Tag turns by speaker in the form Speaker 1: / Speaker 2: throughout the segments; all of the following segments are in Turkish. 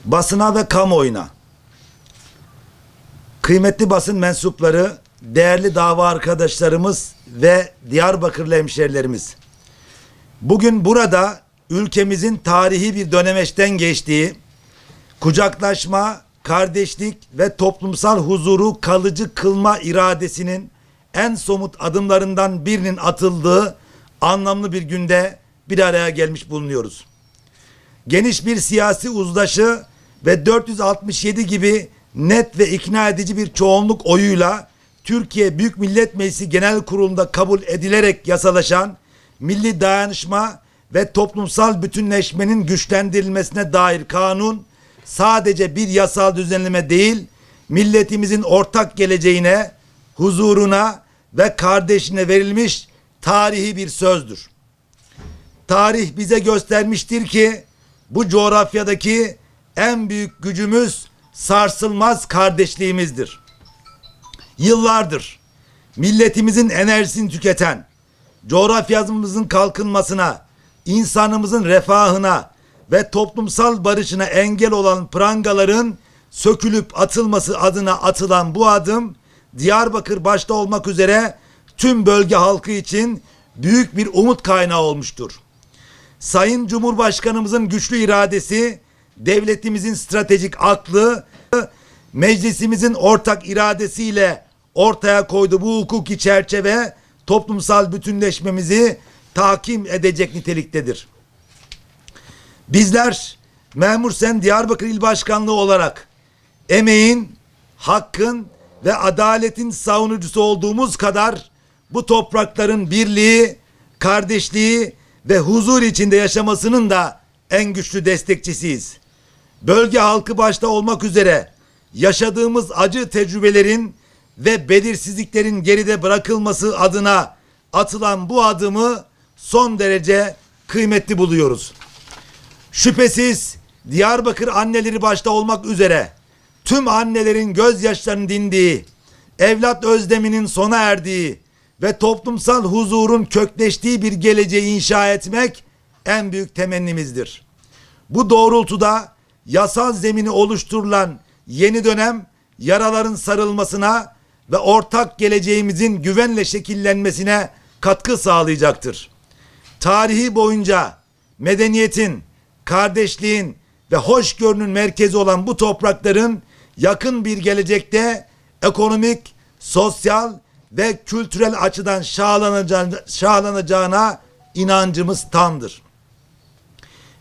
Speaker 1: Basına ve kamuoyuna, kıymetli basın mensupları, değerli dava arkadaşlarımız ve Diyarbakırlı hemşerilerimiz. Bugün burada ülkemizin tarihi bir dönemeçten geçtiği, kucaklaşma, kardeşlik ve toplumsal huzuru kalıcı kılma iradesinin en somut adımlarından birinin atıldığı anlamlı bir günde bir araya gelmiş bulunuyoruz. Geniş bir siyasi uzlaşı ve 467 gibi net ve ikna edici bir çoğunluk oyuyla Türkiye Büyük Millet Meclisi Genel Kurulu'nda kabul edilerek yasalaşan milli dayanışma ve toplumsal bütünleşmenin güçlendirilmesine dair kanun sadece bir yasal düzenleme değil, milletimizin ortak geleceğine, huzuruna ve kardeşine verilmiş tarihi bir sözdür. Tarih bize göstermiştir ki bu coğrafyadaki en büyük gücümüz sarsılmaz kardeşliğimizdir. Yıllardır milletimizin enerjisini tüketen, coğrafyamızın kalkınmasına, insanımızın refahına ve toplumsal barışına engel olan prangaların sökülüp atılması adına atılan bu adım, Diyarbakır başta olmak üzere tüm bölge halkı için büyük bir umut kaynağı olmuştur. Sayın Cumhurbaşkanımızın güçlü iradesi, devletimizin stratejik aklı, meclisimizin ortak iradesiyle ortaya koyduğu bu hukuki çerçeve toplumsal bütünleşmemizi tahkim edecek niteliktedir. Bizler Memur Sen Diyarbakır İl Başkanlığı olarak emeğin, hakkın ve adaletin savunucusu olduğumuz kadar bu toprakların birliği, kardeşliği ve huzur içinde yaşamasının da en güçlü destekçisiyiz. Bölge halkı başta olmak üzere yaşadığımız acı tecrübelerin ve belirsizliklerin geride bırakılması adına atılan bu adımı son derece kıymetli buluyoruz. Şüphesiz Diyarbakır anneleri başta olmak üzere tüm annelerin gözyaşlarının dindiği, evlat özleminin sona erdiği ve toplumsal huzurun kökleştiği bir geleceği inşa etmek en büyük temennimizdir. Bu doğrultuda yasal zemini oluşturulan yeni dönem yaraların sarılmasına ve ortak geleceğimizin güvenle şekillenmesine katkı sağlayacaktır. Tarihi boyunca medeniyetin, kardeşliğin ve hoşgörünün merkezi olan bu toprakların yakın bir gelecekte ekonomik, sosyal ve kültürel açıdan şahlanacağına inancımız tamdır.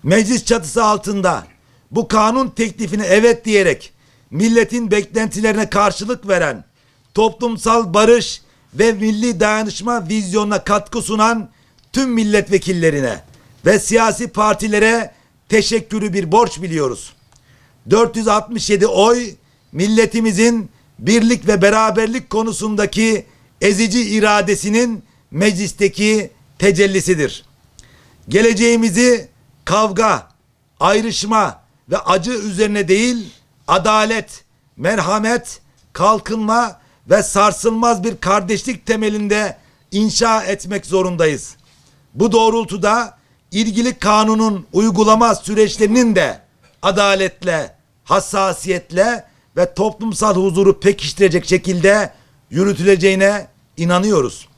Speaker 1: Meclis çatısı altında bu kanun teklifine evet diyerek milletin beklentilerine karşılık veren, toplumsal barış ve milli dayanışma vizyonuna katkı sunan tüm milletvekillerine ve siyasi partilere teşekkürü bir borç biliyoruz. 467 oy milletimizin birlik ve beraberlik konusundaki ezici iradesinin meclisteki tecellisidir. Geleceğimizi kavga, ayrışma ve acı üzerine değil, adalet, merhamet, kalkınma ve sarsılmaz bir kardeşlik temelinde inşa etmek zorundayız. Bu doğrultuda ilgili kanunun uygulama süreçlerinin de adaletle, hassasiyetle ve toplumsal huzuru pekiştirecek şekilde yürütüleceğine inanıyoruz.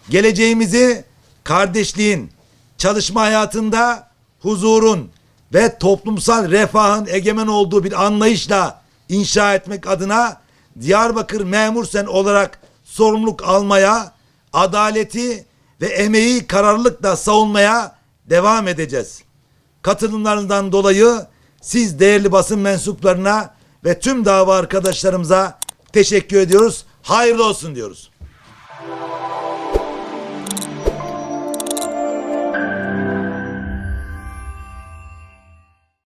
Speaker 1: Geleceğimizi kardeşliğin, çalışma hayatında huzurun ve toplumsal refahın egemen olduğu bir anlayışla inşa etmek adına Diyarbakır Memur Sen olarak sorumluluk almaya, adaleti ve emeği kararlılıkla savunmaya devam edeceğiz. Katılımlarından dolayı siz değerli basın mensuplarına ve tüm dava arkadaşlarımıza teşekkür ediyoruz. Hayırlı olsun diyoruz.